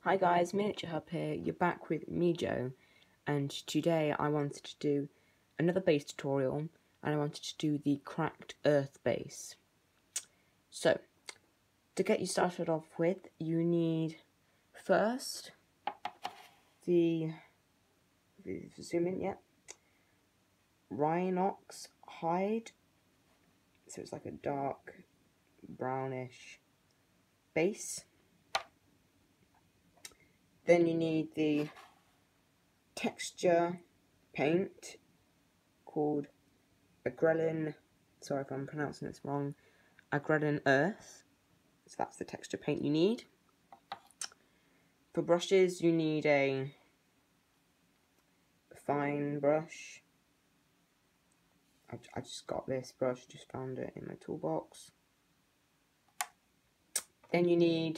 Hi guys, Miniature Hub here. You're back with me, Joe, and today I wanted to do another base tutorial, and I wanted to do the cracked earth base. So, to get you started off with, you need first zoom in, yeah, rhinox hide, so it's like a dark brownish base. Then you need the texture paint called Agrelin, sorry if I'm pronouncing this wrong, Agrelin Earth. So that's the texture paint you need. For brushes, you need a fine brush. I just got this brush, just found it in my toolbox. Then you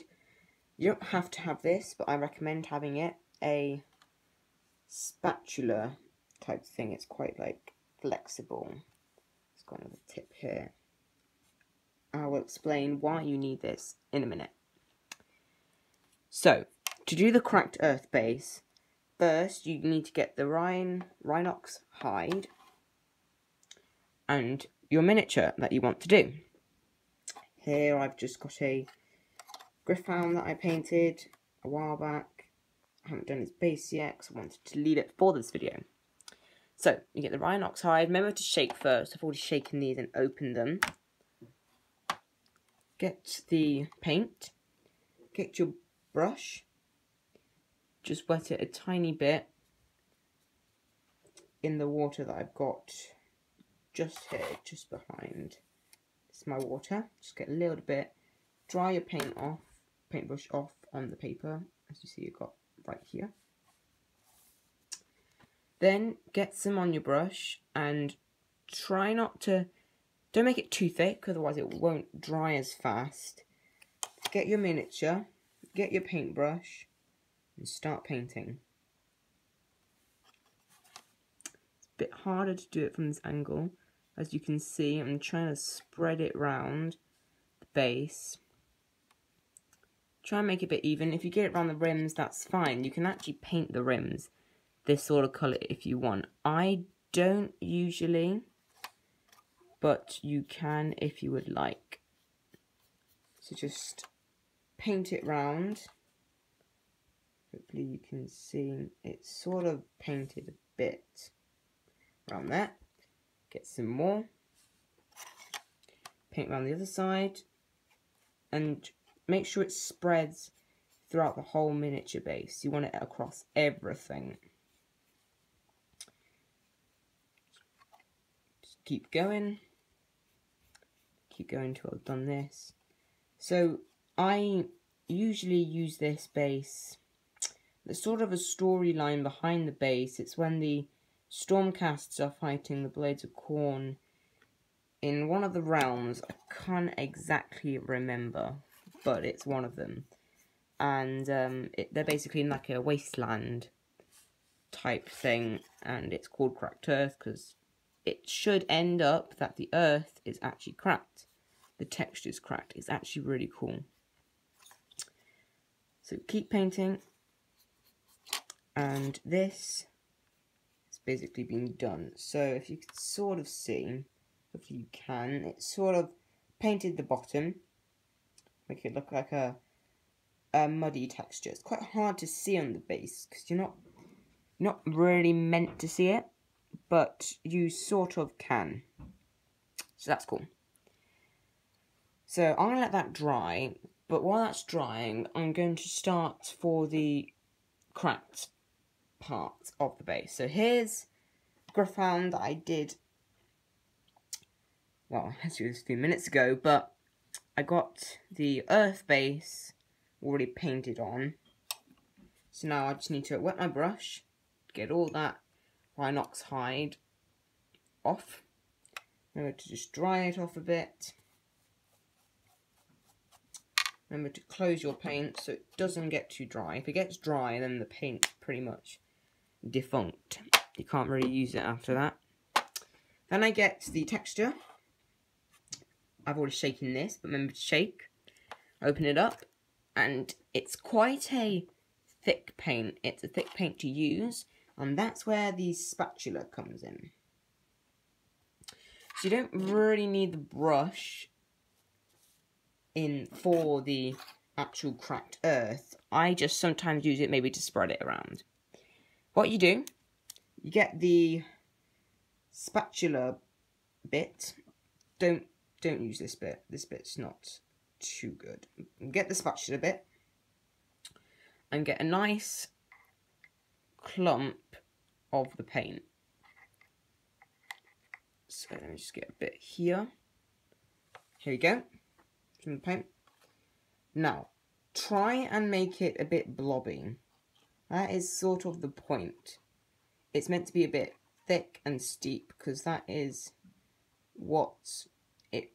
don't have to have this, but I recommend having it, a spatula type thing. It's quite like flexible. It's got another tip here. I will explain why you need this in a minute. So, to do the cracked earth base, first you need to get the rhinox hide and your miniature that you want to do. Here I've just got a griffhound that I painted a while back. I haven't done its base yet because I wanted to leave it for this video. So, you get the rhinox hide. Remember to shake first. I've already shaken these and opened them. Get the paint. Get your brush. Just wet it a tiny bit in the water that I've got just here, just behind. It's my water. Just get a little bit. Dry your paintbrush off on the paper, as you see you've got right here. Then get some on your brush and try not to, don't make it too thick, otherwise it won't dry as fast. Get your miniature, get your paintbrush, and start painting. It's a bit harder to do it from this angle. As you can see, I'm trying to spread it round the base. Try and make it a bit even. If you get it around the rims, that's fine. You can actually paint the rims this sort of colour if you want. I don't usually, but you can if you would like. So just paint it round. Hopefully you can see it's sort of painted a bit around there. Get some more. Paint around the other side. And make sure it spreads throughout the whole miniature base. You want it across everything. Just keep going. Keep going till I've done this. So I usually use this base. There's sort of a storyline behind the base. It's when the Stormcasts are fighting the Blades of Corn in one of the realms. I can't exactly remember, but it's one of them. And they're basically in like a wasteland type thing, and it's called Cracked Earth because it should end up that the earth is actually cracked. The texture is cracked. It's actually really cool. So keep painting. And this has basically been done. So if you can sort of see, hopefully you can, it's sort of painted the bottom. Make it look like a muddy texture. It's quite hard to see on the base because you're not really meant to see it, but you sort of can. So that's cool. So I'm going to let that dry, but while that's drying, I'm going to start for the cracked part of the base. So here's Griffhound that I did, well, actually it was a few minutes ago, but I got the earth base already painted on. So now I just need to wet my brush, get all that rhinox hide off. Remember to just dry it off a bit. Remember to close your paint so it doesn't get too dry. If it gets dry, then the paint's pretty much defunct. You can't really use it after that. Then I get the texture. I've already shaken this, but remember to shake. Open it up, and it's quite a thick paint. It's a thick paint to use, and that's where the spatula comes in. So you don't really need the brush in for the actual cracked earth. I just sometimes use it maybe to spread it around. What you do, you get the spatula bit. Don't use this bit. This bit's not too good. Get the spatula bit and get a nice clump of the paint. So let me just get a bit here. Here we go. From the paint. Now, try and make it a bit blobby. That is sort of the point. It's meant to be a bit thick and steep because that is what it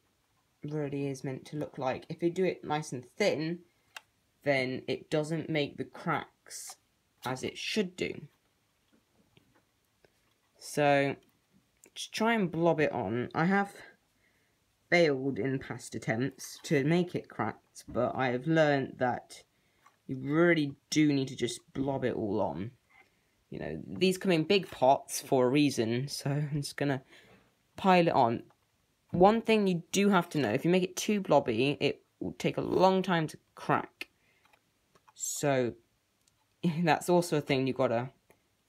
really is meant to look like. If you do it nice and thin, then it doesn't make the cracks as it should do. So, just try and blob it on. I have failed in past attempts to make it cracked, but I have learned that you really do need to just blob it all on. You know, these come in big pots for a reason, so I'm just going to pile it on. One thing you do have to know, if you make it too blobby, it will take a long time to crack. So, that's also a thing you've got to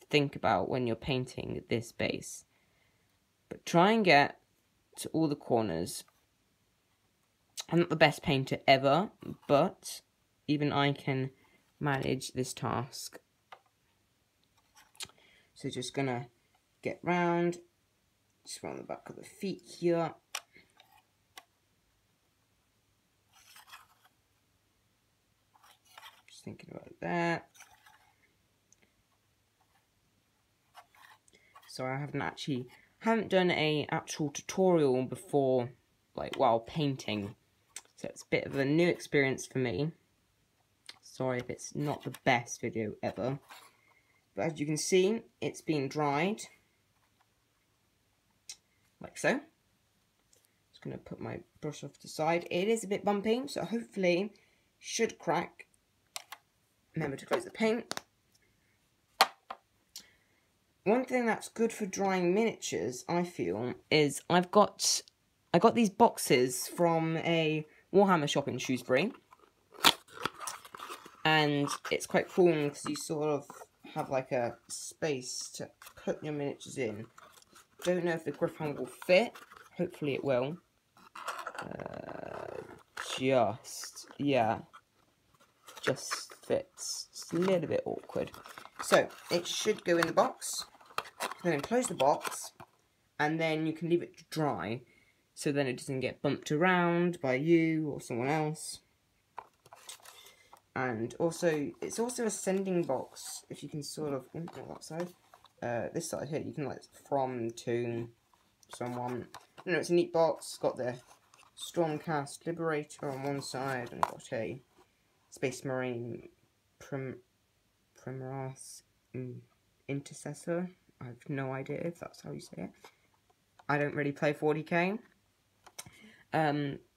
think about when you're painting this base. But try and get to all the corners. I'm not the best painter ever, but even I can manage this task. So just gonna get round, just around the back of the feet here. Just thinking about that. So I haven't done a actual tutorial before, like while painting. So it's a bit of a new experience for me. Sorry if it's not the best video ever. But as you can see, it's been dried. Like so. Just going to put my brush off to the side. It is a bit bumpy, so hopefully should crack. Remember to close the paint. One thing that's good for drying miniatures, I feel, is I got these boxes from a Warhammer shop in Shrewsbury. And it's quite cool because you sort of have like a space to put your miniatures in. Don't know if the griffin will fit. Hopefully it will. Just fits. It's a little bit awkward. So, it should go in the box. Then close the box. And then you can leave it to dry. So then it doesn't get bumped around by you or someone else. And also, it's also a sending box. If you can sort of, not that side. This side here, you can like from to someone. No, it's a neat box. It's got the Stormcast Liberator on one side and got a Space Marine Primaris Intercessor. I have no idea if that's how you say it. I don't really play 40k.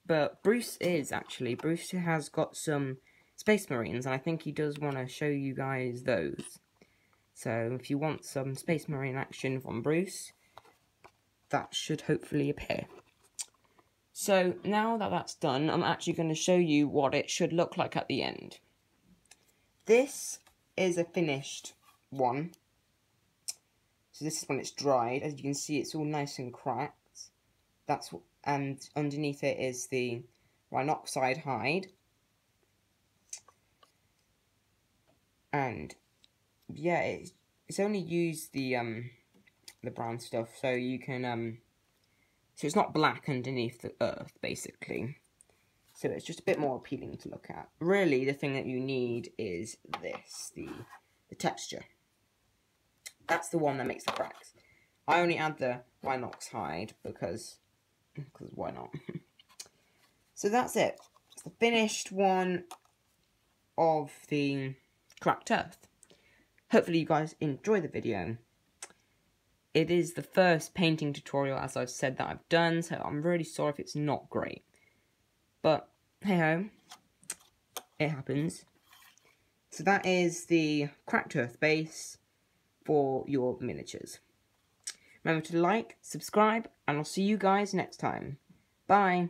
But Bruce has got some Space Marines, and I think he does want to show you guys those. So if you want some Space Marine action from Bruce, that should hopefully appear. So now that that's done, I'm actually going to show you what it should look like at the end. This is a finished one. So this is when it's dried. As you can see, it's all nice and cracked. And underneath it is the rhinoxide hide. And yeah, it's only used the brown stuff, so you can so it's not black underneath the earth, basically. So it's just a bit more appealing to look at. Really, the thing that you need is this, the texture. That's the one that makes the cracks. I only add the rhinox hide because why not? So that's it. It's the finished one of the cracked earth. Hopefully you guys enjoy the video. It is the first painting tutorial, as I've said, that I've done, so I'm really sorry if it's not great. But, hey ho, it happens. So that is the cracked earth base for your miniatures. Remember to like, subscribe, and I'll see you guys next time. Bye.